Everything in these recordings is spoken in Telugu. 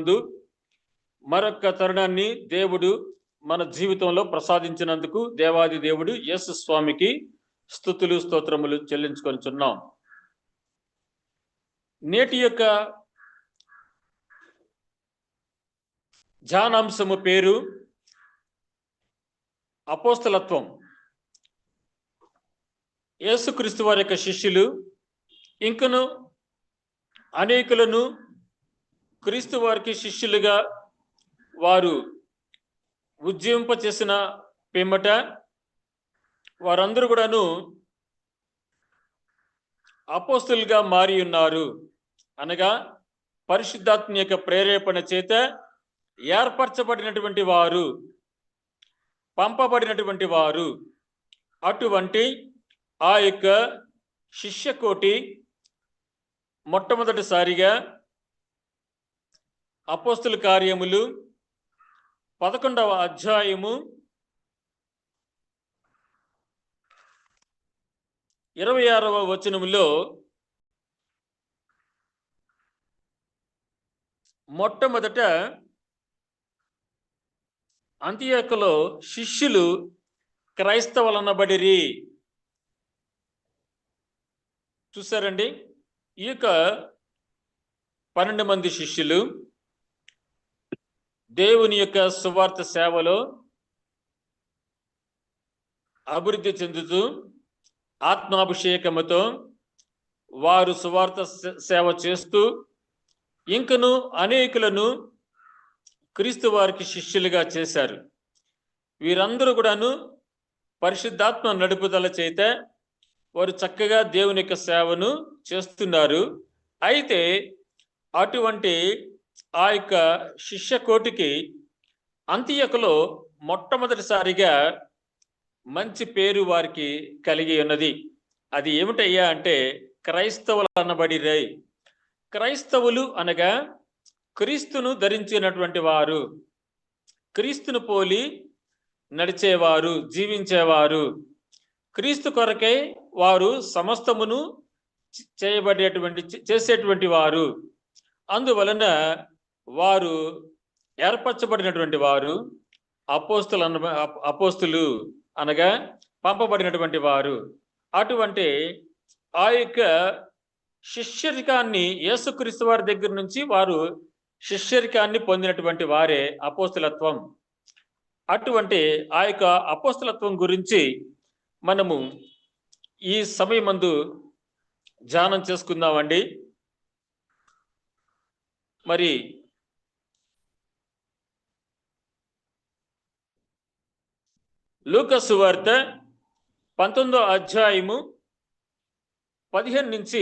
నందు మరొక తరుణాన్ని దేవుడు మన జీవితంలో ప్రసాదించినందుకు దేవాది దేవుడు యేసు స్వామికి స్తుతులు స్తోత్రములు చెల్లించుకొనిచున్నాం. నేటి యొక్క ధ్యానాంశము పేరు అపోస్తలత్వం. యేసుక్రీస్తు వారి యొక్క శిష్యులు ఇంకను అనేకులను క్రీస్తు వారికి శిష్యులుగా వారు ఉజ్జీవింపచేసిన పిమ్మట వారందరూ కూడాను అపోస్తులుగా మారి ఉన్నారు. అనగా పరిశుద్ధాత్మ యొక్క ప్రేరేపణ చేత ఏర్పరచబడినటువంటి వారు, పంపబడినటువంటి వారు. అటువంటి ఆ యొక్క శిష్యకోటి మొట్టమొదటిసారిగా అపోస్తుల కార్యములు 11వ అధ్యాయము 26వ వచనములో మొట్టమొదట అంతియోకులో శిష్యులు క్రైస్తవులనబడిరి. చూసారండి, ఈ యొక్క 12 మంది శిష్యులు దేవుని యొక్క సువార్త సేవలో అభివృద్ధి చెందుతూ ఆత్మాభిషేకముతో వారు సువార్త సేవ చేస్తూ ఇంకను అనేకులను క్రీస్తు వారికి శిష్యులుగా చేశారు. వీరందరూ కూడాను పరిశుద్ధాత్మ నడుపుదల చేత వారు చక్కగా దేవుని యొక్క సేవను చేస్తున్నారు. అయితే అటువంటి ఆ యొక్క శిష్యకోటికి అంతియోకులో మొట్టమొదటిసారిగా మంచి పేరు వారికి కలిగి ఉన్నది. అది ఏమిటయ్యా అంటే క్రైస్తవులు అనబడిరై. క్రైస్తవులు అనగా క్రీస్తును ధరించినటువంటి వారు, క్రీస్తును పోలి నడిచేవారు, జీవించేవారు, క్రీస్తు కొరకై వారు సమస్తమును చేసేటువంటి వారు. అందువలన వారు ఏర్పరచబడినటువంటి వారు, అపోస్తులు అనగా పంపబడినటువంటి వారు. అటువంటి ఆ యొక్క శిష్యరికాన్ని యేసుక్రీస్తు వారి దగ్గర నుంచి వారు శిష్యరికాన్ని పొందినటువంటి వారే అపోస్తలత్వం. అటువంటి ఆ యొక్క అపోస్తలత్వం గురించి మనము ఈ సమయమందు ధ్యానం చేసుకుందామండి. మరి లూకా సువార్త 19వ అధ్యాయము 15 నుంచి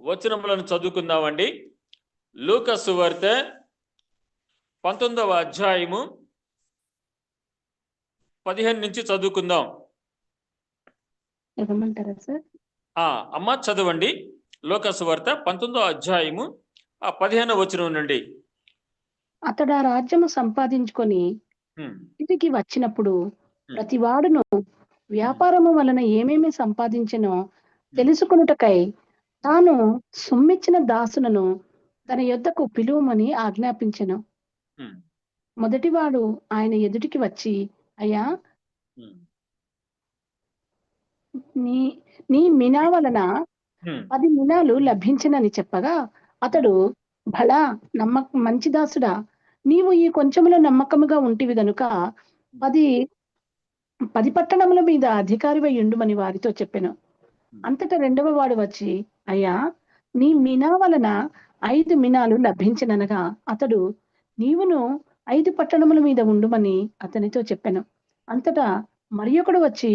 వచనములను చదువుకుందామండి. లూకా సువార్త 19వ అధ్యాయము 15 నుంచి చదువుకుందాం. అమ్మ చదవండి. లూకా సువార్త 19వ అధ్యాయము 15వ వచనం నుండి. అతడు ఆ రాజ్యము సంపాదించుకొని ఇంటికి వచ్చినప్పుడు ప్రతి వాడును వ్యాపారము వలన ఏమేమి సంపాదించినో తెలుసుకొనుటకై తాను సొమ్మిచ్చిన దాసులను తన యొద్దకు పిలువమని ఆజ్ఞాపించెను. మొదటివాడు ఆయన ఎదుటికి వచ్చి, అయ్యా, నీ మినా వలన 10 మినాలు లభించినని చెప్పగా అతడు, భళా మంచి దాసుడా, నీవు ఈ కొంచెములో నమ్మకముగా ఉంటివి గనుక 10 పట్టణముల మీద అధికారివై ఉండుమని వారితో చెప్పెను. అంతటా రెండవ వాడు వచ్చి, అయ్యా, నీ మినా వలన 5 మినాలు లభించిననగా అతడు, నీవును 5 పట్టణముల మీద ఉండుమని అతనితో చెప్పెను. అంతటా మరి ఒకడు వచ్చి,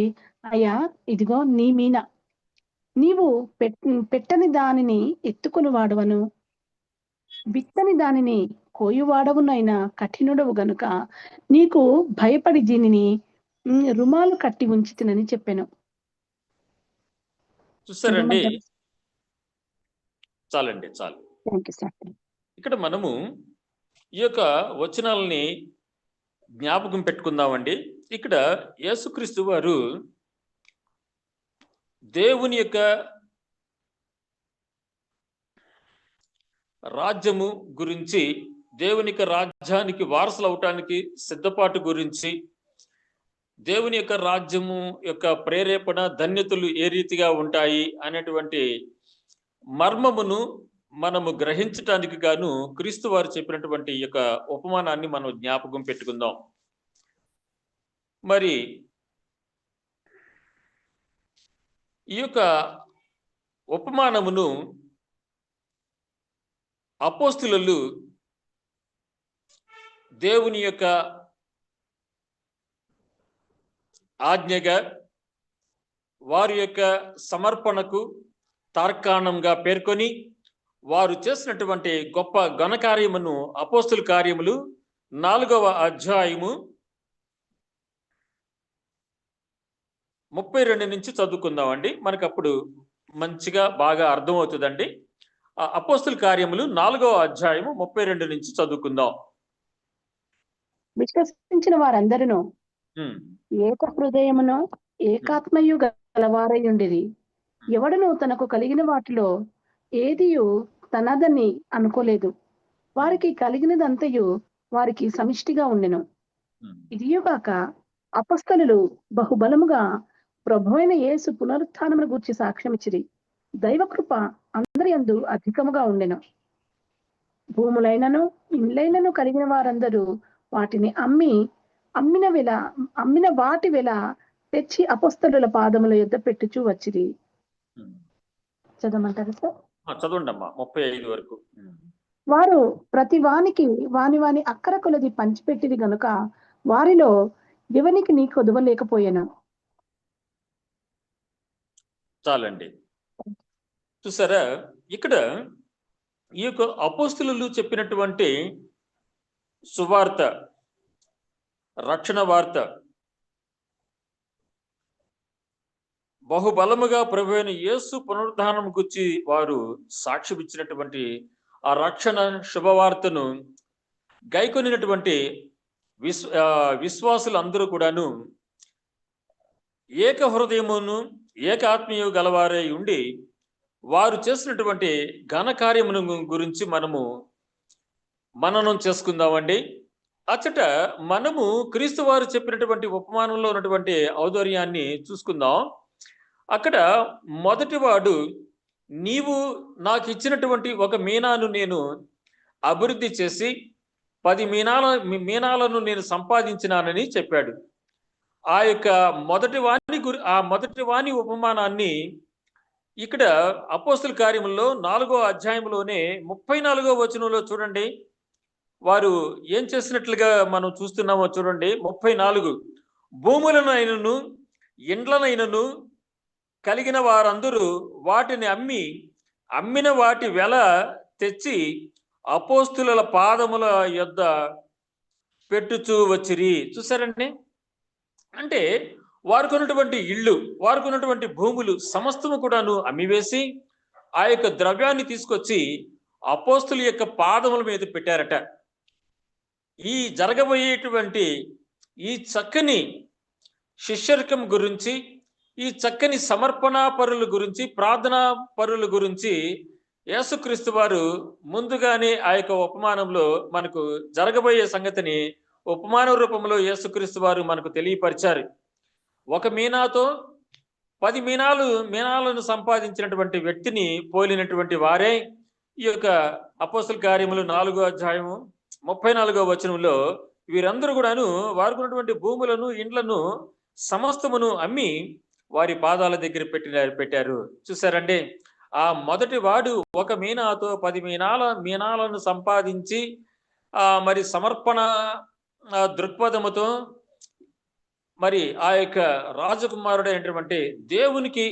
అయ్యా, ఇదిగో నీ మీనా, నీవు పెట్టని దానిని ఎత్తుకుని వాడవను, విత్తని దానిని కోయువాడవునైనా కఠినుడవు గనుక నీకు భయపడి దీనిని రుమాలు కట్టి ఉంచితినని చెప్పాను. చూసారండి, చాలండి, చాలు. ఇక్కడ మనము ఈ యొక్క వచనాలని జ్ఞాపకం పెట్టుకుందామండి. ఇక్కడ యేసుక్రీస్తు వారు దేవుని యొక్క రాజ్యము గురించి దేవుని యొక్క రాజ్యానికి వారసులు అవటానికి సిద్ధపాటు గురించి, దేవుని యొక్క రాజ్యము యొక్క ప్రేరేపణ ధన్యతలు ఏ రీతిగా ఉంటాయి అనేటువంటి మర్మమును మనము గ్రహించటానికి గాను క్రీస్తు వారు చెప్పినటువంటి ఈ యొక్క ఉపమానాన్ని మనం జ్ఞాపకం పెట్టుకుందాం. మరి ఈ యొక్క ఉపమానమును అపోస్తులు దేవుని యొక్క ఆజ్ఞగా, వారి యొక్క సమర్పణకు తార్కాణంగా పేర్కొని వారు చేసినటువంటి గొప్ప ఘనకార్యమును అపోస్తుల కార్యములు 4వ అధ్యాయము 32 నుంచి చదువుకుందామండి. మనకు అప్పుడు మంచిగా బాగా అర్థమవుతుందండి. అపోస్తుల కార్యములు 4వ అధ్యాయము 32 నుంచి చదువుకుందాం. విశ్వసించిన వారందరూ ఏక హృదయమును ఏకాత్మయు గలవారై ఉండేది. ఎవడను తనకు కలిగిన వాటిలో ఏదియు తనదని అనుకోలేదు. వారికి కలిగినదంతయు వారికి సమిష్టిగా ఉండెను. ఇదియుగాక అపొస్తలులు బహుబలముగా ప్రభువైన యేసు పునరుత్థానమును గూర్చి సాక్ష్యమిచ్చిరి. దైవకృప అందరి యందు అధికముగా ఉండెను. భూములైనను ఇండ్లైనను కలిగిన వారందరూ వాటిని అమ్మిన వాటి వెల తెచ్చి అపొస్తలుల పాదముల యొద్ద పెట్టుచూ వచ్చిరి. చదవమంటారు సార్? చదవండి అమ్మా 35 వరకు. వారు ప్రతి వానికి వాని అక్కర కొలది పంచిపెట్టిది గనుక వారిలో ఎవనికి నీ కొదవలేకపోయాను. చాలండి. చూసారా, ఇక్కడ ఈ యొక్క అపోస్తులు చెప్పినటువంటి సువార్త, రక్షణ వార్త బహుబలముగా ప్రభువైన యేసు పునరుద్ధానం గురించి వారు సాక్ష్యం ఇచ్చినటువంటి ఆ రక్షణ శుభవార్తను గైకొనినటువంటి విశ్వాసులు అందరూ కూడాను ఏక హృదయమును ఏక ఆత్మీయ గలవారై ఉండి వారు చేసినటువంటి ఘనకార్యమును గురించి మననం చేసుకుందామండి. అచ్చట మనము క్రీస్తు వారు చెప్పినటువంటి ఉపమానంలో ఉన్నటువంటి ఔదార్యాన్ని చూసుకుందాం. అక్కడ మొదటివాడు, నీవు నాకు ఇచ్చినటువంటి ఒక మీనాను నేను అభివృద్ధి చేసి 10 మీనాలను నేను సంపాదించినానని చెప్పాడు. ఆ యొక్క మొదటి వాని ఉపమానాన్ని ఇక్కడ అపోస్తుల కార్యముల్లో 4వ అధ్యాయంలోనే 34వ వచనంలో చూడండి. వారు ఏం చేసినట్లుగా మనం చూస్తున్నామో చూడండి. 34 భూములనైనను ఇండ్లనైనను కలిగిన వారందరూ వాటిని అమ్మిన వాటి వెల తెచ్చి అపోస్తుల పాదముల యొద్ద పెట్టుచూ వచ్చిరి. చూసారండి, అంటే వారికి ఉన్నటువంటి ఇళ్ళు, వారికి ఉన్నటువంటి భూములు సమస్తము కూడాను అమ్మివేసి ఆ యొక్క ద్రవ్యాన్ని తీసుకొచ్చి అపోస్తుల యొక్క పాదముల మీద పెట్టారట. ఈ జరగబోయేటువంటి ఈ చక్కని శిష్యరికం గురించి, ఈ చక్కని సమర్పణ పరుల గురించి, ప్రార్థనా పరుల గురించి యేసుక్రీస్తు వారు ముందుగానే ఆ యొక్క ఉపమానంలో మనకు జరగబోయే సంగతిని ఉపమాన రూపంలో యేసుక్రీస్తు వారు మనకు తెలియపరిచారు. ఒక మీనాతో 10 మీనాలను సంపాదించినటువంటి వ్యక్తిని పోలినటువంటి వారే ఈ యొక్క అపోస్తుల కార్యములు 4వ అధ్యాయము 34వ వచనంలో వీరందరూ కూడాను వారికి ఉన్నటువంటి భూములను ఇండ్లను సమస్తమును అమ్మి వారి పాదాల దగ్గర పెట్టారు. చూసారండి, ఆ మొదటి వాడు ఒక మీనాతో 10 మీనాలను సంపాదించి మరి సమర్పణ దృక్పథముతో మరి ఆ యొక్క రాజకుమారుడైనటువంటి దేవునికి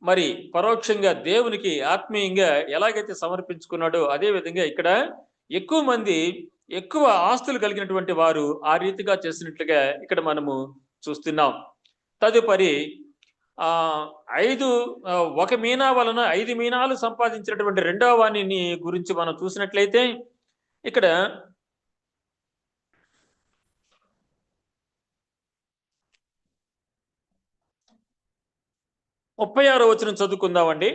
మరి పరోక్షంగా దేవునికి ఆత్మీయంగా ఎలాగైతే సమర్పించుకున్నాడో అదే విధంగా ఇక్కడ ఎక్కువ మంది ఎక్కువ ఆస్తులు కలిగినటువంటి వారు ఆ రీతిగా చేసినట్లుగా ఇక్కడ మనము చూస్తున్నాం. తదుపరి 1 మీనా వలన 5 మీనాలు సంపాదించినటువంటి రెండవ వాణిని గురించి మనం చూసినట్లయితే ఇక్కడ 36వ వచనం చదువుకుందామండి.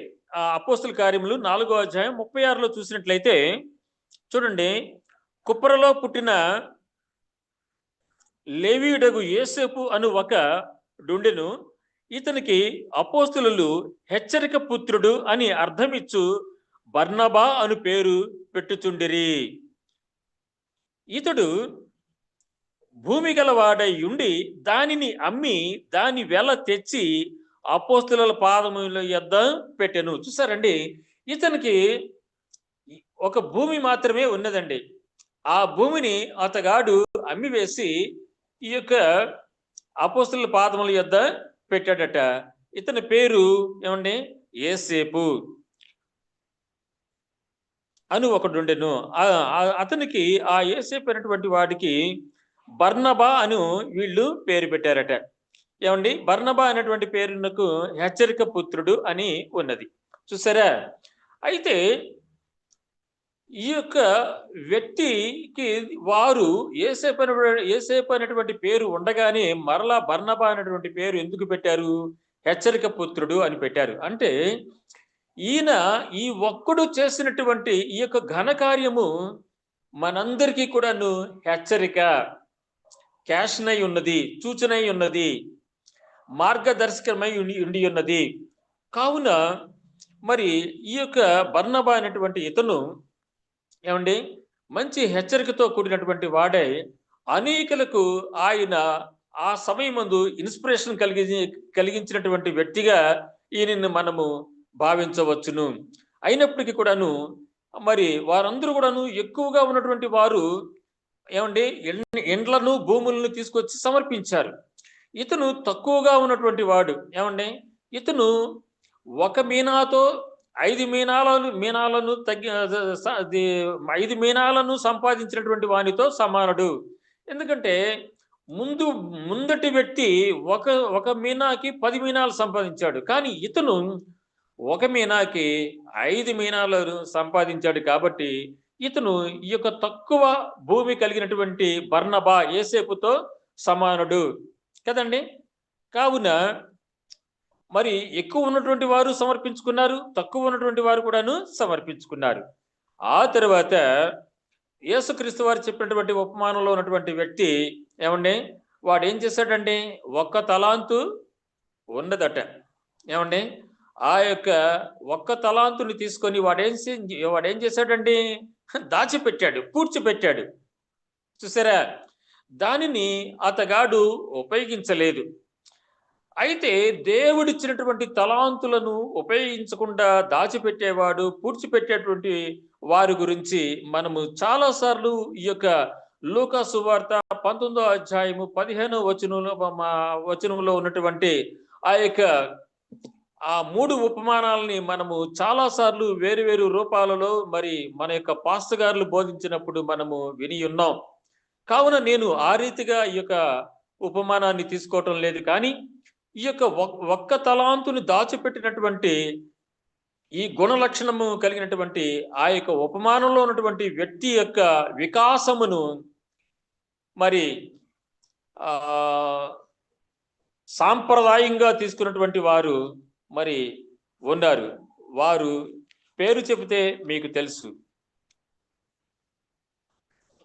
అపోస్తుల కార్యములు 4వ అధ్యాయం 36లో చూసినట్లయితే చూడండి, కుప్పరలో పుట్టిన లేవీయుడగు యోసేపు అను ఒక డుండెను. ఇతనికి అపోస్తులు హెచ్చరిక పుత్రుడు అని అర్థమిచ్చు బర్నబా అను పేరు పెట్టుచుండిరి. ఇతడు భూమి గలవాడై ఉండి దానిని అమ్మి దాని వెల తెచ్చి అపోస్తుల పాదముల యొద్ద పెట్టెను. చూసారండి, ఇతనికి ఒక భూమి మాత్రమే ఉన్నదండి. ఆ భూమిని అతగాడు అమ్మివేసి ఈ యొక్క అపోస్తుల పాదముల యొద్ద పెట్టాడట. ఇతని పేరు ఏమండి? యోసేపు అను ఒకడుండెను. అతనికి ఆ యోసేపు అనేటువంటి వాడికి బర్నబా అను వీళ్ళు పేరు పెట్టారట. ఏమండి? బర్నబా అనేటువంటి పేరునకు హెచ్చరిక పుత్రుడు అని ఉన్నది. చూసారా? అయితే ఈ యొక్క వ్యక్తికి వారు యోసేపు అనేటువంటి పేరు ఉండగానే మరలా బర్నబా అనేటువంటి పేరు ఎందుకు పెట్టారు? హెచ్చరిక పుత్రుడు అని పెట్టారు. అంటే ఈయన ఈ ఒక్కడు చేసినటువంటి ఈ యొక్క ఘనకార్యము మనందరికీ కూడాను హెచ్చరిక, క్యాషనై ఉన్నది, సూచనై ఉన్నది, మార్గదర్శకమై ఉండి ఉన్నది. కావున మరి ఈ యొక్క బర్నబా అనేటువంటి ఇతను ఏమండి మంచి హెచ్చరికతో కూడినటువంటి వాడే అనేకులకు ఆయన ఆ సమయమందు ఇన్స్పిరేషన్ కలిగించినటువంటి వ్యక్తిగా ఈయనని మనము భావించవచ్చును. అయినప్పటికీ కూడాను మరి వారందరూ కూడాను ఎక్కువగా ఉన్నటువంటి వారు ఏమండి ఎండ్లను భూములను తీసుకొచ్చి సమర్పించారు. ఇతను తక్కువగా ఉన్నటువంటి వాడు. ఏమండి? ఇతను ఒక మీనాతో 5 మీనాలను 5 మీనాలను సంపాదించినటువంటి వానితో సమానుడు. ఎందుకంటే ముందటి వ్యక్తి ఒక మీనాకి 10 మీనాలు సంపాదించాడు. కానీ ఇతను ఒక మీనాకి 5 మీనాలను సంపాదించాడు. కాబట్టి ఇతను ఈ యొక్క తక్కువ భూమి కలిగినటువంటి బర్నబా యోసేపుతో సమానుడు కదండి. కావున మరి ఎక్కువ ఉన్నటువంటి వారు సమర్పించుకున్నారు, తక్కువ ఉన్నటువంటి వారు కూడాను సమర్పించుకున్నారు. ఆ తర్వాత యేసుక్రీస్తు వారు చెప్పినటువంటి ఉపమానంలో ఉన్నటువంటి వ్యక్తి ఏమండి వాడు ఏం చేశాడండి? 1 తలాంతు ఉన్నదట. ఏమండి? ఆ యొక్క 1 తలాంతుని తీసుకొని వాడేం చేశాడండి? దాచిపెట్టాడు, పూడ్చిపెట్టాడు. చూసారా? దానిని అతగాడు ఉపయోగించలేదు. అయితే దేవుడిచ్చినటువంటి తలాంతులను ఉపయోగించకుండా దాచిపెట్టేవాడు, పూడ్చిపెట్టేటువంటి వారి గురించి మనము చాలాసార్లు ఈ యొక్క లూకా సువార్త 19వ అధ్యాయము 15వ వచనంలో ఉన్నటువంటి ఆ యొక్క ఆ 3 ఉపమానాలని మనము చాలాసార్లు వేరు వేరు రూపాలలో మరి మన యొక్క పాస్టర్ గారులు బోధించినప్పుడు మనము విని ఉన్నాం. కావున నేను ఆ రీతిగా ఈ యొక్క ఉపమానాన్ని తీసుకోవటం లేదు. కానీ ఈ యొక్క 1 తలాంతుని దాచిపెట్టినటువంటి ఈ గుణ లక్షణము కలిగినటువంటి ఆ యొక్క ఉపమానంలో ఉన్నటువంటి వ్యక్తి యొక్క వికాసమును మరి సాంప్రదాయంగా తీసుకున్నటువంటి వారు మరి ఉన్నారు. వారు పేరు చెబితే మీకు తెలుసు.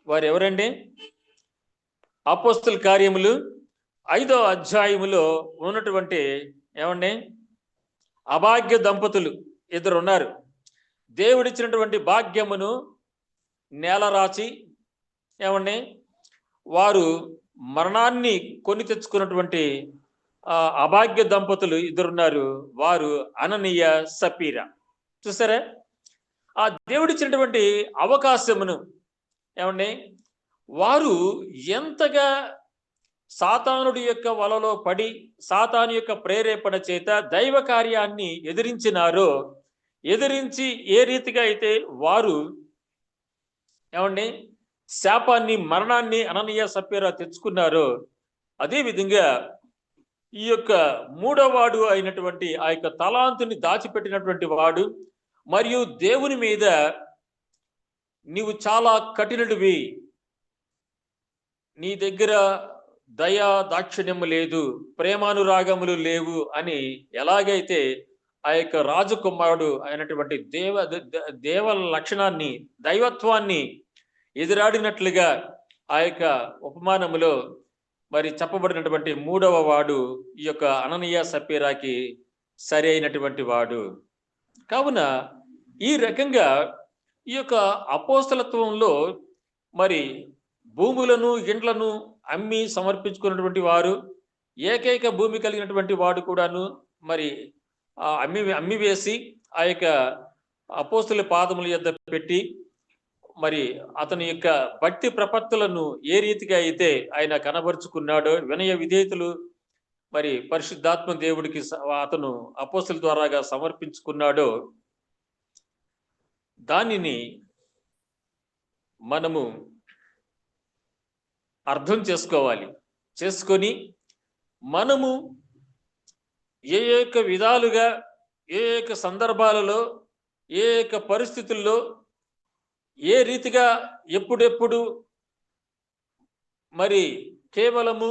వారు ఎవరండి? అపోస్తల కార్యములు 5వ అధ్యాయములో ఉన్నటువంటి ఏమండి అభాగ్య దంపతులు 2 ఉన్నారు. దేవుడిచ్చినటువంటి భాగ్యమును నేలరాచి ఏమండి వారు మరణాన్ని కొని తెచ్చుకున్నటువంటి అభాగ్య దంపతులు 2 ఉన్నారు. వారు అననీయ, సపీరా. చూసారా? ఆ దేవుడిచ్చినటువంటి అవకాశమును ఏమండి వారు ఎంతగా సాతానుడి యొక్క వలలో పడి సాతాను యొక్క ప్రేరేపణ చేత దైవ కార్యాన్ని ఎదిరించినారో, ఎదిరించి ఏ రీతిగా అయితే వారు ఏమండి శాపాన్ని, మరణాన్ని అననీయ, సపీరా తెచ్చుకున్నారో, అదే విధంగా ఈ యొక్క 3వ వాడు అయినటువంటి ఆ యొక్క తలాంతుని దాచిపెట్టినటువంటి వాడు మరియు దేవుని మీద నీవు చాలా కఠినుడివి, నీ దగ్గర దయా దాక్షిణ్యము లేదు, ప్రేమానురాగములు లేవు అని ఎలాగైతే ఆ యొక్క రాజకుమారుడు అయినటువంటి దేవ లక్షణాన్ని, దైవత్వాన్ని ఎదురాడినట్లుగా ఆ యొక్క ఉపమానములో మరి చెప్పబడినటువంటి మూడవ వాడు ఈ యొక్క అననీయ సప్పీరాకి సరి అయినటువంటి వాడు. కావున ఈ రకంగా ఈ యొక్క అపోస్తలత్వంలో మరి భూములను ఇండ్లను అమ్మి సమర్పించుకున్నటువంటి వారు, ఏకైక భూమి కలిగినటువంటి వాడు కూడాను మరి అమ్మి వేసి ఆ యొక్క అపోస్తల పాదముల యొద్ద పెట్టి మరి అతని యొక్క భక్తి ప్రపత్తులను ఏ రీతిగా అయితే ఆయన కనబరుచుకున్నాడో, వినయ విధేయతలు మరి పరిశుద్ధాత్మ దేవుడికి అతను అపోస్తల ద్వారాగా సమర్పించుకున్నాడో, దానిని మనము అర్థం చేసుకోవాలి. చేసుకొని మనము ఏ యొక్క విధాలుగా, ఏ యొక్క సందర్భాలలో, ఏ యొక్క పరిస్థితుల్లో, ఏ రీతిగా ఎప్పుడెప్పుడు మరి కేవలము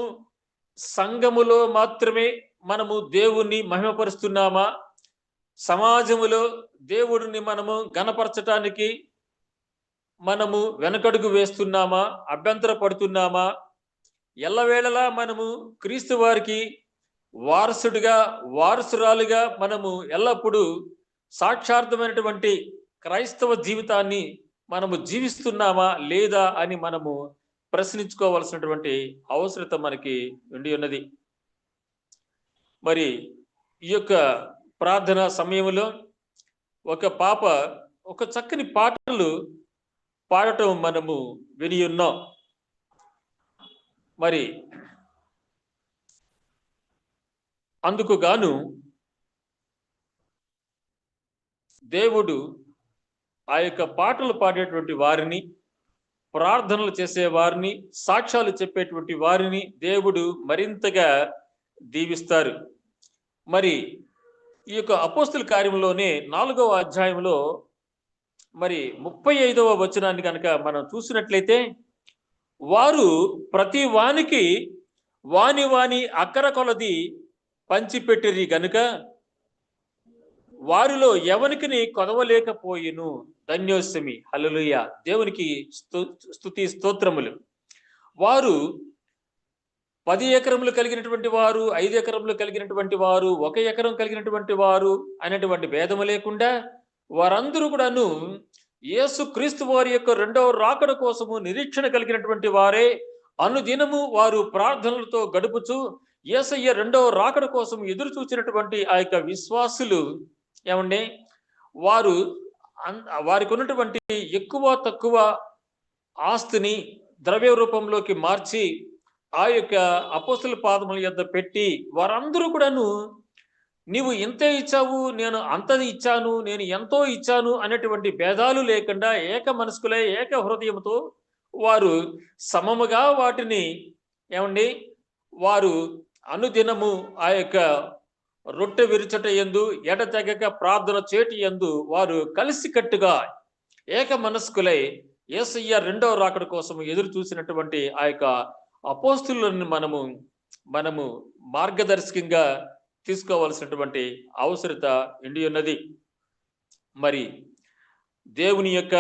సంఘములో మాత్రమే మనము దేవుణ్ణి మహిమపరుస్తున్నామా, సమాజములో దేవుడిని మనము గణపరచటానికి మనము వెనకడుగు వేస్తున్నామా, అభ్యంతర పడుతున్నామా, ఎల్లవేళలా మనము క్రీస్తు వారికి వారసుడిగా, వారసురాలుగా మనము ఎల్లప్పుడూ సాక్షార్థమైనటువంటి క్రైస్తవ జీవితాన్ని మనము జీవిస్తున్నామా లేదా అని మనము ప్రశ్నించుకోవాల్సినటువంటి అవసరత మనకి ఉండి ఉన్నది. మరి ఈ యొక్క ప్రార్థన సమయంలో ఒక పాప ఒక చక్కని పాటలు పాడటం మనము విని ఉన్నాం. మరి అందుకు గాను దేవుడు ఆ యొక్క పాటలు పాడేటువంటి వారిని, ప్రార్థనలు చేసే వారిని, సాక్ష్యాలు చెప్పేటువంటి వారిని దేవుడు మరింతగా దీవిస్తారు. మరి ఈ యొక్క అపోస్తల కార్యంలోనే 4వ అధ్యాయంలో మరి 35వ వచనాన్ని కనుక మనం చూసినట్లయితే, వారు ప్రతి వానికి వాని అక్కర కొలది పంచిపెట్టిరి గనుక వారిలో ఎవనికి కొదవలేకపోయిను. ధన్యోస్మి. హల్లెలూయా. దేవునికి స్తుతి స్తోత్రములు. వారు 10 ఎకరములు కలిగినటువంటి వారు, 5 ఎకరములు కలిగినటువంటి వారు, 1 ఎకరం కలిగినటువంటి వారు అనేటువంటి భేదము లేకుండా వారందరూ కూడాను యేసు క్రీస్తు వారి యొక్క రెండవ రాకడ కోసము నిరీక్షణ కలిగినటువంటి వారే. అనుదినము వారు ప్రార్థనలతో గడుపుచు యేసయ్య రెండవ రాకడ కోసం ఎదురు చూసినటువంటి ఆ యొక్క విశ్వాసులు ఏమండి, వారికి ఉన్నటువంటి ఎక్కువ తక్కువ ఆస్తిని ద్రవ్య రూపంలోకి మార్చి ఆ యొక్క అపోస్తల పాదముల యొద్ద పెట్టి వారందరూ కూడాను నీవు ఇంతే ఇచ్చావు, నేను అంతది ఇచ్చాను, నేను ఎంతో ఇచ్చాను అనేటువంటి భేదాలు లేకుండా ఏక మనస్కులై ఏక హృదయంతో వారు సమముగా వాటిని ఏమండి వారు అనుదినము ఆ యొక్క రొట్టె విరుచట యందు ఎడతెగక ప్రార్థన చేటి యందు వారు కలిసికట్టుగా ఏక మనస్కులై యేసయ్య రెండవ రాకడ కోసం ఎదురు చూసినటువంటి ఆ యొక్క అపోస్తులను మనము మార్గదర్శకంగా తీసుకోవాల్సినటువంటి అవసరత ఉండి ఉన్నది. మరి దేవుని యొక్క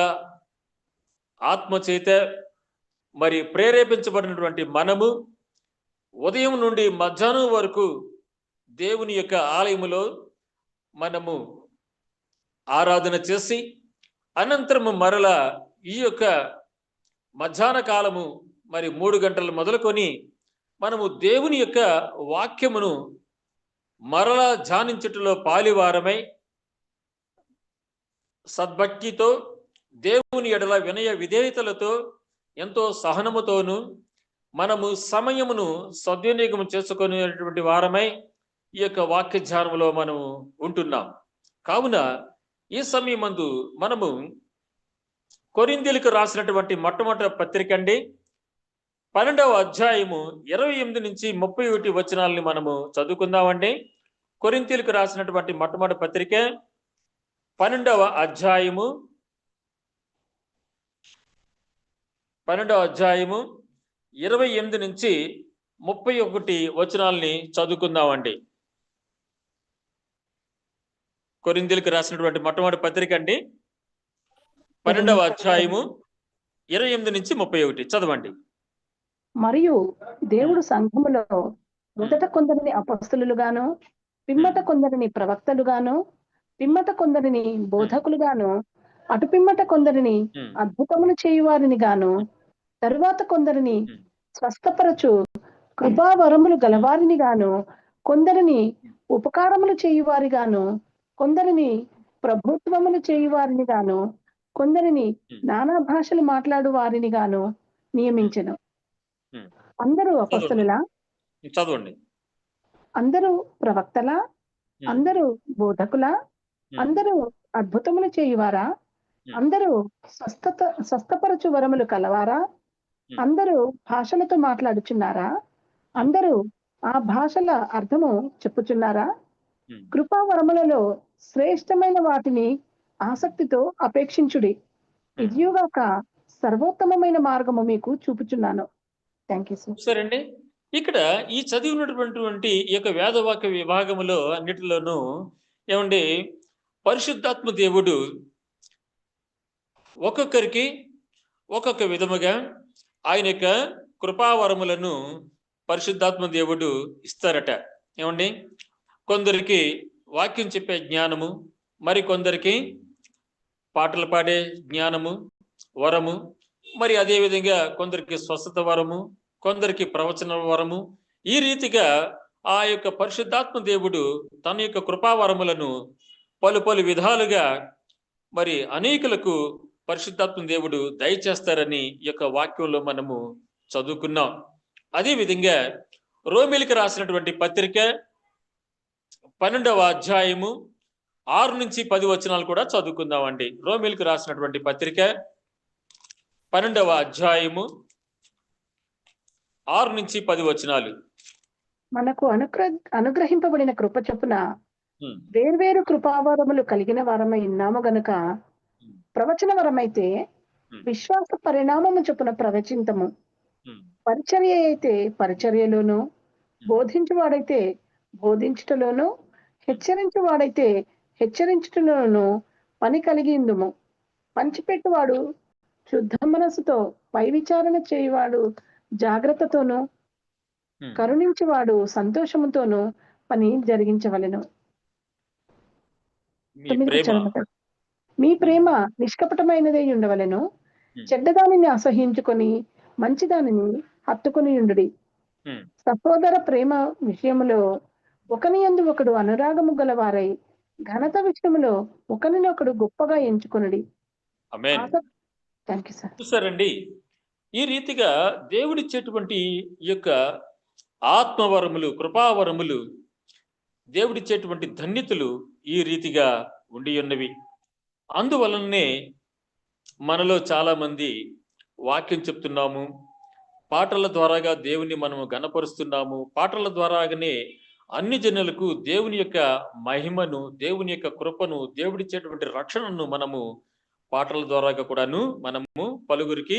ఆత్మచేత మరి ప్రేరేపించబడినటువంటి మనము ఉదయం నుండి మధ్యాహ్నం వరకు దేవుని యొక్క ఆలయములో మనము ఆరాధన చేసి అనంతరము మరల ఈ యొక్క మధ్యాహ్న కాలము మరి 3 గంటలు మొదలుకొని మనము దేవుని యొక్క వాక్యమును మరలా ధ్యానించుటలో పాలివారమై సద్భక్తితో దేవుని ఎడల వినయ విధేయతలతో ఎంతో సహనముతోను మనము సమయమును సద్వినియోగం చేసుకునేటువంటి వారమై ఈ యొక్క వాక్య ధ్యానంలో మనము ఉంటున్నాం. కావున ఈ సమయమందు మనము కొరింథీయులకు రాసినటువంటి మొట్టమొదటి పత్రిక అండి 12వ అధ్యాయము 28 నుంచి 31 వచనాలని మనము చదువుకుందామండి. కొరింథీయులకు రాసినటువంటి మొట్టమొదటి పత్రిక 12వ అధ్యాయము 28 నుంచి 31 వచనాలని చదువుకుందామండి. కొరింథీయులకు రాసినటువంటి మొట్టమొదటి పత్రిక అండి 12వ అధ్యాయము 28 నుంచి 31 చదవండి. మరియు దేవుడు సంఘములో మొదట కొందరిని అపొస్తలులుగాను, పిమ్మట కొందరిని ప్రవక్తలుగాను, పిమ్మట కొందరిని బోధకులుగాను, అటు పిమ్మట కొందరిని అద్భుతములు చేయువారిని గాను, తరువాత కొందరిని స్వస్థపరచు కృపావరములు గలవారిని గాను, కొందరిని ఉపకారములు చేయువారి గాను, కొందరిని ప్రభుత్వములు చేయువారిని గాను, కొందరిని నానా భాషలు మాట్లాడు వారిని గాను నియమించెను. అందరూ అపొస్తలులా? చదవండి. అందరూ ప్రవక్తలా? అందరూ బోధకులా? అందరూ అద్భుతములు చేయువారా? అందరూ స్వస్థపరచు వరములు కలవారా? అందరూ భాషలతో మాట్లాడుచున్నారా? అందరూ ఆ భాషల అర్థము చెప్పుచున్నారా? కృపావరములలో శ్రేష్టమైన వాటిని ఆసక్తితో అపేక్షించుడి. ఇదియుగాక సర్వోత్తమమైన మార్గము మీకు చూపుచున్నాను. Thank you sir. సరేండి, ఇక్కడ ఈ చదివినటువంటి ఈ యొక్క వేదవాక్య విభాగములో అన్నిటిలోనూ ఏమండి, పరిశుద్ధాత్మ దేవుడు ఒక్కొక్కరికి ఒక్కొక్క విధముగా ఆయన యొక్క కృపావరములను పరిశుద్ధాత్మ దేవుడు ఇస్తారట. ఏమండి, కొందరికి వాక్యం చెప్పే జ్ఞానము, మరి కొందరికి పాటలు పాడే జ్ఞానము వరము, మరి అదేవిధంగా కొందరికి స్వస్థత వరము, కొందరికి ప్రవచన వరము. ఈ రీతిగా ఆ యొక్క పరిశుద్ధాత్మ దేవుడు తన యొక్క కృపావరములను పలు పలు విధాలుగా మరి అనేకులకు పరిశుద్ధాత్మ దేవుడు దయచేస్తారని ఈ యొక్క వాక్యంలో మనము చదువుకున్నాం. అదేవిధంగా రోమీయులకు రాసినటువంటి పత్రిక 12వ అధ్యాయము 6 నుంచి 10 వచనాలు కూడా చదువుకుందామండి. రోమీయులకు రాసినటువంటి పత్రిక 12వ అధ్యాయము 6 నుంచి 10 వచనాలు. మనకు అనుగ్రహింపబడిన కృప చొప్పున వేర్వేరు కృపావరములు కలిగిన వారమై ఉన్నాము గనుక, ప్రవచన వరమైతే విశ్వాస పరిణామము చొప్పున ప్రవచింతము, పరిచర్య అయితే పరిచర్యలోను, బోధించువాడైతే బోధించుటలోను, హెచ్చరించువాడైతే హెచ్చరించుటలోను పని కలిగి ఉందుము. పంచిపెట్టువాడు శుద్ధ మనసుతో, పై విచారణ చేయువాడు జాగ్రత్తతోనూ, కరుణించువాడు సంతోషముతోనూ పని జరిగించవలెను. మీ ప్రేమ నిష్కపటమైనదే ఉండవలెను. చెడ్డదానిని అసహించుకొని మంచిదానిని హత్తుకొని ఉండుడి. సహోదర ప్రేమ విషయములో ఒకని యందు ఒకడు అనురాగము గలవారై, ఘనత విషయములో ఒకరినొకడు గొప్పగా ఎంచుకొనుడి. Thank you sir. చూసారండి, ఈ రీతిగా దేవుడిచ్చేటువంటి ఈ యొక్క ఆత్మవరములు, కృపావరములు, దేవుడిచ్చేటువంటి ధన్యతలు ఈ రీతిగా ఉండి ఉన్నవి. అందువలనే మనలో చాలా మంది వాక్యం చెప్తున్నాము, పాటల ద్వారాగా దేవుని మనము గణపరుస్తున్నాము, పాటల ద్వారాగానే అన్ని జనులకు దేవుని యొక్క మహిమను, దేవుని యొక్క కృపను, దేవుడిచ్చేటువంటి రక్షణను మనము పాటల ద్వారాగా కూడాను మనము పలువురికి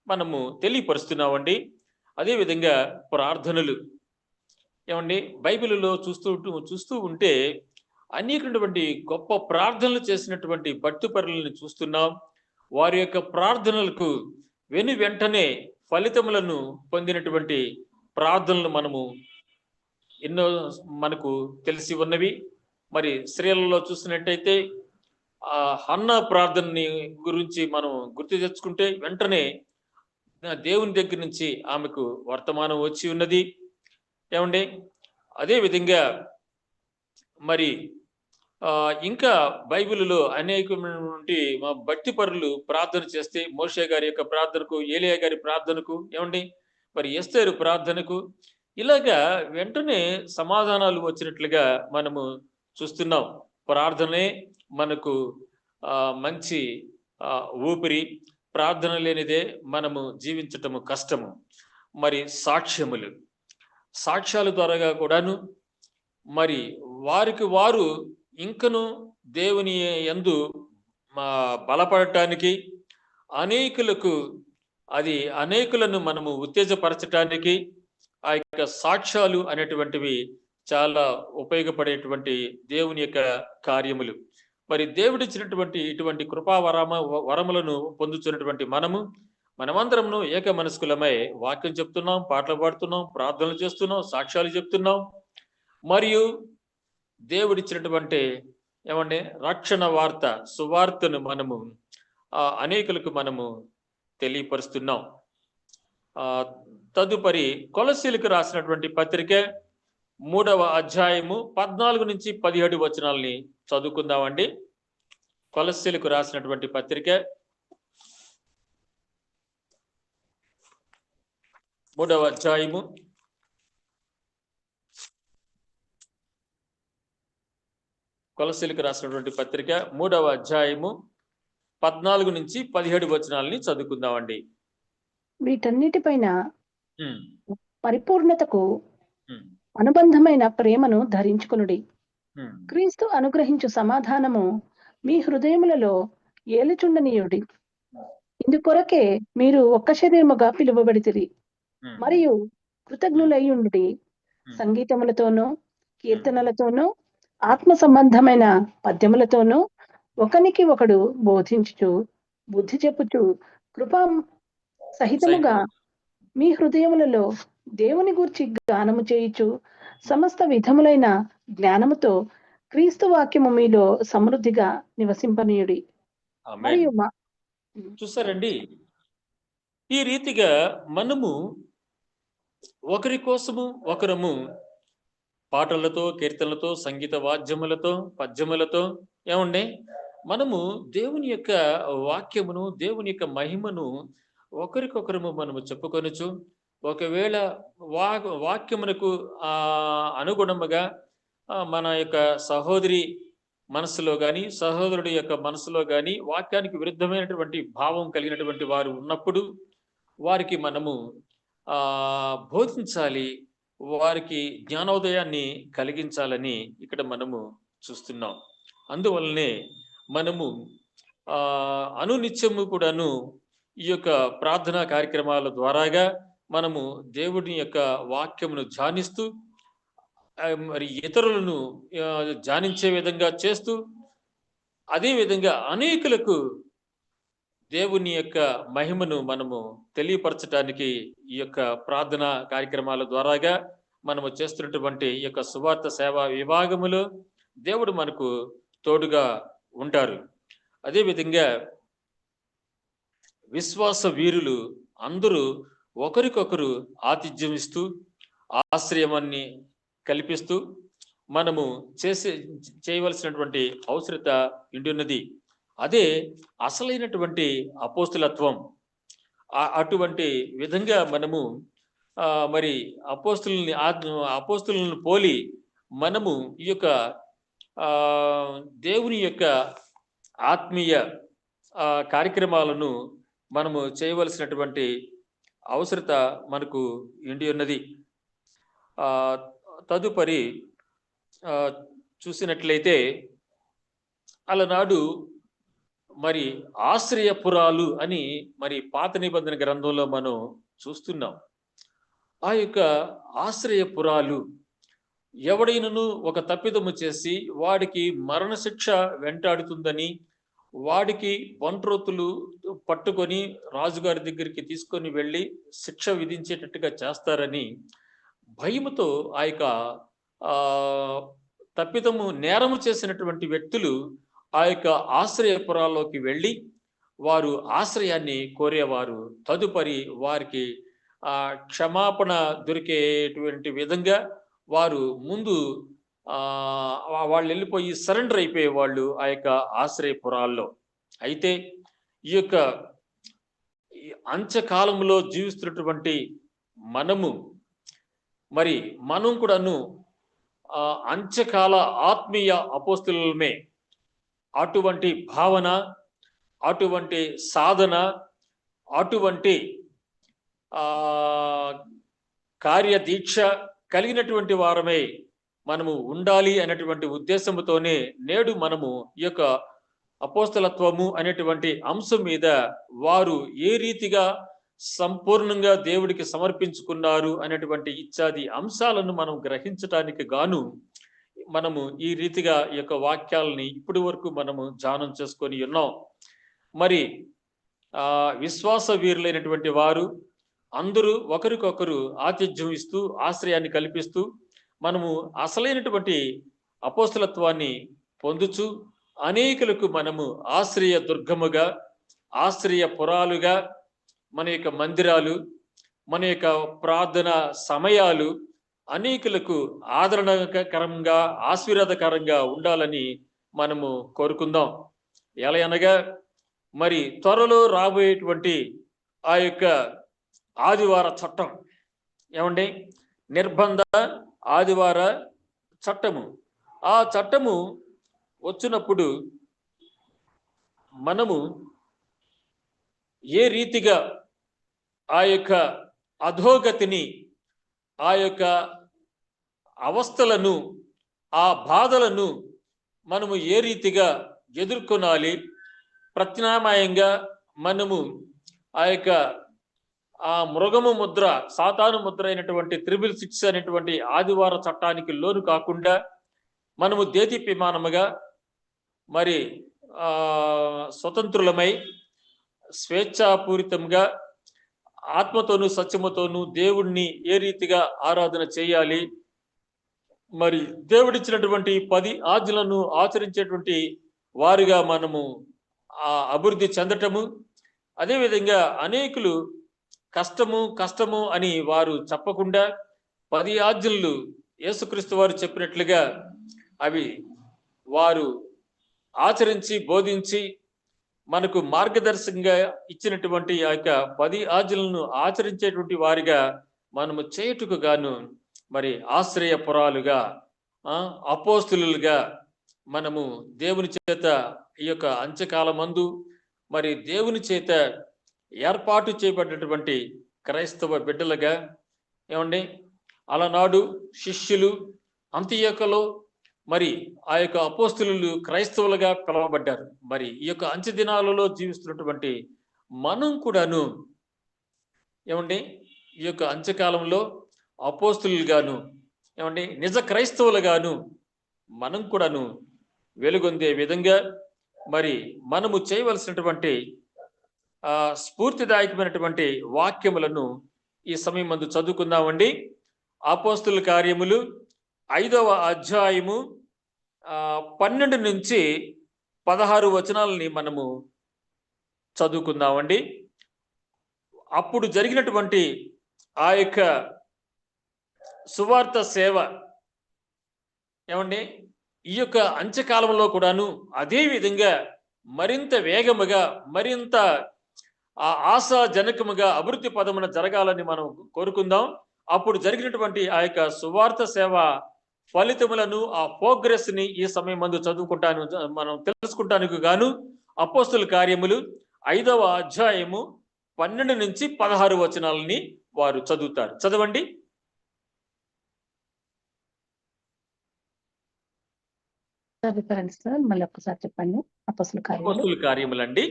మనము తెలియపరుస్తున్నామండి. అదేవిధంగా ప్రార్థనలు, ఏమండి, బైబిల్లో చూస్తూ ఉంటే అనేకటువంటి గొప్ప ప్రార్థనలు చేసినటువంటి భక్తిపరులను చూస్తున్నాం. వారి యొక్క ప్రార్థనలకు వెంటనే ఫలితములను పొందినటువంటి ప్రార్థనలు మనము ఎన్నో మనకు తెలిసి ఉన్నవి. మరి స్త్రీలలో చూసినట్టయితే హన్నా ప్రార్థనని గురించి మనం గుర్తు తెచ్చుకుంటే వెంటనే దేవుని దగ్గర నుంచి ఆమెకు వర్తమానం వచ్చి ఉన్నది. ఏమండి, అదేవిధంగా మరి ఇంకా బైబిల్లో అనేకమైనటువంటి భక్తి పరులు ప్రార్థన చేస్తే, మోషే గారి యొక్క ప్రార్థనకు, ఏలియా గారి ప్రార్థనకు, ఏమండి, మరి ఎస్తేరు ప్రార్థనకు ఇలాగా వెంటనే సమాధానాలు వచ్చినట్లుగా మనము చూస్తున్నాం. ప్రార్థనే మనకు మంచి ఊపిరి. ప్రార్థన లేనిదే మనము జీవించటము కష్టము. మరి సాక్ష్యాల ద్వారాగా కూడాను మరి వారికి వారు ఇంకను దేవుని యందు బలపడటానికి, అనేకులను మనము ఉత్తేజపరచటానికి ఆ యొక్క సాక్ష్యాలు అనేటువంటివి చాలా ఉపయోగపడేటువంటి దేవుని యొక్క కార్యములు. మరి దేవుడిచ్చినటువంటి ఇటువంటి వరములను పొందుతున్నటువంటి మనము మనమందరంను ఏక మనస్కులమై వాక్యం చెప్తున్నాం, పాటలు పాడుతున్నాం, ప్రార్థనలు చేస్తున్నాం, సాక్ష్యాలు చెప్తున్నాం. మరియు దేవుడిచ్చినటువంటి ఏమండి రక్షణ వార్త, సువార్తను మనము అనేకులకు మనము తెలియపరుస్తున్నాం. తదుపరి కొలస్సీలకు రాసినటువంటి పత్రిక 3వ అధ్యాయము 14 నుంచి 17 వచనాలని చదువుకుందామండి. కొలస్సీలకు రాసినటువంటి పత్రిక 3వ అధ్యాయము కొలస్సీలకు రాసినటువంటి పత్రిక 3వ అధ్యాయము 14 నుంచి 17 వచనాలని చదువుకుందామండి. వీటన్నిటిపైన పరిపూర్ణతకు అనుబంధమైన ప్రేమను ధరించుకొనుడి. క్రీస్తు అనుగ్రహించు సమాధానము మీ హృదయములలో ఏలుచుండనీయుడి. ఇందుకొరకే మీరు ఒక్క శరీరముగా పిలువబడితిరి. మరియు కృతజ్ఞులయ్యుండి సంగీతములతోనూ కీర్తనలతోనూ ఆత్మ సంబంధమైన పద్యములతోనూ ఒకనికి ఒకడు బోధించుచు బుద్ధి చెప్పుచు కృపా సహితముగా మీ హృదయములలో దేవుని గూర్చి గానము చేయుచు సమస్త విధములైన జ్ఞానముతో క్రీస్తు వాక్యము మీలో సమృద్ధిగా నివసింపనీయుడి. మరియు చూసారండి, ఈ రీతిగా మనము ఒకరి కోసము ఒకరము పాటలతో, కీర్తనలతో, సంగీత వాద్యములతో, పద్యములతో ఏమండి మనము దేవుని యొక్క వాక్యమును, దేవుని యొక్క మహిమను ఒకరికొకరము మనము చెప్పుకొనొచ్చు. ఒకవేళ వాక్యమునకు అనుగుణముగా మన యొక్క సహోదరి మనసులో కానీ, సహోదరుడి యొక్క మనసులో కానీ వాక్యానికి విరుద్ధమైనటువంటి భావం కలిగినటువంటి వారు ఉన్నప్పుడు వారికి మనము బోధించాలి, వారికి జ్ఞానోదయాన్ని కలిగించాలని ఇక్కడ మనము చూస్తున్నాం. అందువల్లనే మనము అనునిత్యము కూడాను ఈ యొక్క ప్రార్థనా కార్యక్రమాల ద్వారాగా మనము దేవుని యొక్క వాక్యమును ధ్యానిస్తూ మరి ఇతరులను ధ్యానించే విధంగా చేస్తూ, అదే విధంగా అనేకులకు దేవుని యొక్క మహిమను మనము తెలియపరచడానికి ఈ యొక్క ప్రార్థనా కార్యక్రమాల ద్వారాగా మనము చేస్తున్నటువంటి ఈ యొక్క సువార్త సేవా విభాగములో దేవుడు మనకు తోడుగా ఉంటారు. అదేవిధంగా విశ్వాస వీరులు అందరూ ఒకరికొకరు ఆతిథ్యం ఇస్తూ ఆశ్రయాన్ని కల్పిస్తూ మనము చేయవలసినటువంటి అవసరత ఉంటున్నది. అదే అసలైనటువంటి అపోస్తులత్వం. అటువంటి విధంగా మనము మరి అపోస్తులను పోలి మనము ఈ యొక్క దేవుని యొక్క ఆత్మీయ కార్యక్రమాలను మనము చేయవలసినటువంటి అవసరత మనకు ఉండి ఉన్నది. తదుపరి చూసినట్లయితే అలనాడు మరి ఆశ్రయపురాలు అని మరి పాత నిబంధన గ్రంథంలో మనం చూస్తున్నాం. ఆ యొక్క ఆశ్రయపురాలు ఎవడైనను ఒక తప్పిదము చేసి వాడికి మరణశిక్ష వెంటాడుతుందని, వాడికి బంట్రోతులు పట్టుకొని రాజుగారి దగ్గరికి తీసుకొని వెళ్ళి శిక్ష విధించేటట్టుగా చేస్తారని భయముతో ఆ యొక్క తప్పిదము నేరము చేసినటువంటి వ్యక్తులు ఆ యొక్క ఆశ్రయపురాల్లోకి వెళ్ళి వారు ఆశ్రయాన్ని కోరేవారు. తదుపరి వారికి క్షమాపణ దొరికేటువంటి విధంగా వారు ముందు వాళ్ళు వెళ్ళిపోయి సరెండర్ అయిపోయేవాళ్ళు ఆ యొక్క ఆశ్రయపురాల్లో. అయితే ఈ యొక్క అంత్యకాలంలో జీవిస్తున్నటువంటి మనము మనం కూడాను అంత్యకాల ఆత్మీయ అపోస్తులమే. అటువంటి భావన, అటువంటి సాధన, అటువంటి కార్యదీక్ష కలిగినటువంటి వారమే మనము ఉండాలి అనేటువంటి ఉద్దేశంతోనే నేడు మనము ఈ యొక్క అపోస్తలత్వము అనేటువంటి అంశం మీద వారు ఏ రీతిగా సంపూర్ణంగా దేవుడికి సమర్పించుకున్నారు అనేటువంటి ఇత్యాది అంశాలను మనం గ్రహించటానికి గాను మనము ఈ రీతిగా ఈ యొక్క వాక్యాలని ఇప్పటి వరకు మనము ధ్యానం చేసుకొని ఉన్నాం. మరి విశ్వాస వీరులైనటువంటి వారు అందరూ ఒకరికొకరు ఆతిథ్యం ఇస్తూ ఆశ్రయాన్ని కల్పిస్తూ మనము అసలైనటువంటి అపోస్తలత్వాన్ని పొందుచు అనేకులకు మనము ఆశ్రయ దుర్గముగా, ఆశ్రయ పురాలుగా, మన యొక్క మందిరాలు, మన యొక్క ప్రార్థన సమయాలు అనేకులకు ఆదరణకరంగా, ఆశీర్వాదకరంగా ఉండాలని మనము కోరుకుందాం. ఎలా అనగా మరి త్వరలో రాబోయేటువంటి ఆ యొక్క ఆదివార చట్టం, ఏమండి, నిర్బంధ ఆదివార చట్టము, ఆ చట్టము వచ్చినప్పుడు మనము ఏ రీతిగా ఆ యొక్క అధోగతిని, ఆ యొక్క అవస్థలను, ఆ బాధలను మనము ఏ రీతిగా ఎదుర్కొనాలి, ప్రత్యామ్నాయంగా మనము ఆ యొక్క ఆ మృగము ముద్ర, సాతాను ముద్ర అయినటువంటి 666 అనేటువంటి ఆదివార చట్టానికి లోను కాకుండా మనము దేదీప్యమానముగా మరి స్వతంత్రులమై స్వేచ్ఛాపూరితంగా ఆత్మతోనూ సత్యముతోనూ దేవుణ్ణి ఏ రీతిగా ఆరాధన చేయాలి, మరి దేవుడిచ్చినటువంటి 10 ఆజ్ఞలను ఆచరించేటువంటి వారిగా మనము అభివృద్ధి చెందటము. అదేవిధంగా అనేకులు కష్టము అని వారు చెప్పకుండా 10 ఆజ్ఞలు యేసుక్రీస్తు వారు చెప్పినట్లుగా అవి వారు ఆచరించి బోధించి మనకు మార్గదర్శకంగా ఇచ్చినటువంటి ఆ యొక్క 10 ఆజ్ఞలను ఆచరించేటువంటి వారిగా మనము చేయుటకు గాను మరి ఆశ్రయపురాలుగా, అపోస్తులుగా మనము దేవుని చేత ఈ యొక్క అంత్యకాలమందు మరి దేవుని చేత ఏర్పాటు చేయబడినటువంటి క్రైస్తవ బిడ్డలుగా, ఏమండి, అలనాడు శిష్యులు అంత్యొకలో మరి ఆ యొక్క అపోస్తులు క్రైస్తవులుగా పిలువబడ్డారు. మరి ఈ యొక్క అంత్య దినాలలో జీవిస్తున్నటువంటి మనం కూడాను, ఏమండి, ఈ యొక్క అంత్యకాలంలో అపోస్తులుగాను, ఏమండి, నిజ క్రైస్తవులుగాను మనం కూడాను వెలుగొందే విధంగా మరి మనము చేయవలసినటువంటి స్ఫూర్తిదాయకమైనటువంటి వాక్యములను ఈ సమయం మందు చదువుకుందామండి. అపోస్తుల కార్యములు 5వ అధ్యాయము 12 నుంచి 16 వచనాలని మనము చదువుకుందామండి. అప్పుడు జరిగినటువంటి ఆ యొక్క సువార్త సేవ, ఏమండి, ఈ యొక్క అంత్యకాలంలో కూడాను అదే విధంగా మరింత వేగముగా, మరింత ఆశాజనకముగా అభివృద్ధి పదమున జరగాలని మనం కోరుకుందాం. అప్పుడు జరిగినటువంటి ఆ యొక్క సువార్త సేవ ఫలితములను, ఆ ప్రోగ్రెస్ ని ఈ సమయం మందు చదువుకుంటాను, మనం తెలుసుకుంటానికి గాను అపోస్తుల కార్యములు 5వ అధ్యాయము 12 నుంచి 16 వచనాలని వారు చదువుతారు. చదవండి. మళ్ళీ ఒక్కసారి చెప్పండి. అపోస్తుల కార్యములండి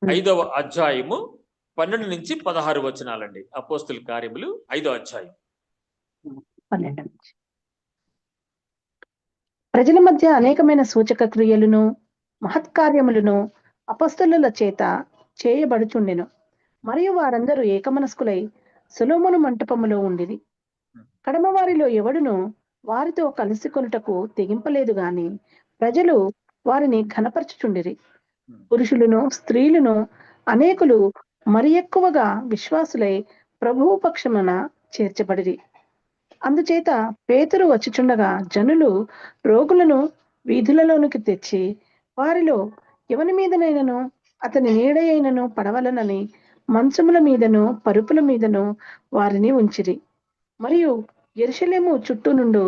5వ అధ్యాయము 12 నుంచి 16 వచనాలండి. అపోస్తుల కార్యములు 5వ అధ్యాయం 12 నుంచి. ప్రజల మధ్య అనేకమైన సూచక క్రియలను మహత్కార్యములను అపొస్తలుల చేత చేయబడుచుండెను. మరియు వారందరూ ఏకమనస్కులై సొలొమోను మంటపములో ఉండిరి. కడమ వారిలో ఎవడును వారితో కలిసి కొనుటకు తెగింపలేదు గాని ప్రజలు వారిని ఘనపరచుచుండిరి. పురుషులను స్త్రీలను అనేకులు మరి ఎక్కువగా విశ్వాసులై ప్రభువు పక్షమున చేర్చబడిరి. అందుచేత పేతురు వచ్చుచుండగా జనులు రోగులను వీధులలోనికి తెచ్చి వారిలో ఎవని మీదనైనను అతని నీడయైనను పడవలనని మంచముల మీదను పరుపుల మీదను వారిని ఉంచిరి. మరియు యెరూషలేము చుట్టూ నుండు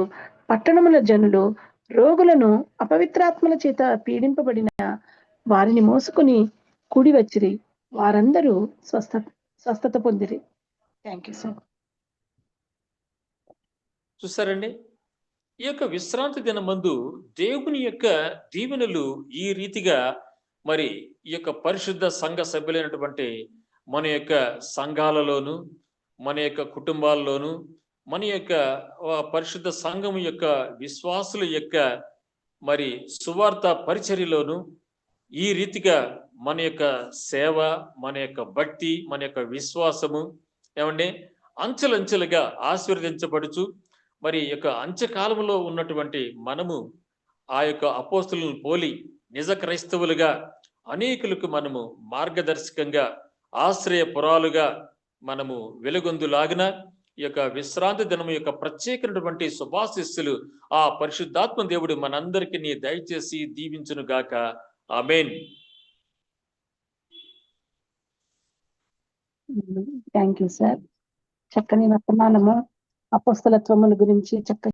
పట్టణముల జనులు రోగులను అపవిత్రాత్మల చేత పీడింపబడిన వారిని మోసుకుని కూడి వచ్చిరి. వారందరూ స్వస్థత పొందిరి. Thank you sir. చూసారండి, ఈ యొక్క విశ్రాంతి దినమందు దేవుని యొక్క దీవెనలు ఈ రీతిగా మరి ఈ యొక్క పరిశుద్ధ సంఘ సభ్యులైనటువంటి మన యొక్క సంఘాలలోను, మన యొక్క కుటుంబాల్లోను, మన యొక్క పరిశుద్ధ సంఘం యొక్క విశ్వాసుల యొక్క మరి సువార్త పరిచర్యలోను ఈ రీతిగా మన యొక్క సేవ, మన యొక్క భక్తి, మన యొక్క విశ్వాసము ఏమండి అంచెలంచెలుగా ఆశీర్వదించబడుచు మరి యొక్క అంత్యకాలంలో ఉన్నటువంటి మనము ఆ యొక్క అపోస్తులను పోలి నిజ క్రైస్తవులుగా అనేకులకు మనము మార్గదర్శకంగా ఆశ్రయపురాలుగా మనము వెలుగొందులాగిన ఈ యొక్క విశ్రాంతి దినం యొక్క ప్రత్యేకమైనటువంటి శుభాశిస్సులు ఆ పరిశుద్ధాత్మ దేవుడు మనందరికీ దయచేసి దీవించును గాక. ఆమేన్. Thank you sir. చక్కని వర్తమానము అపోస్తలత్వముల గురించి చక్కగా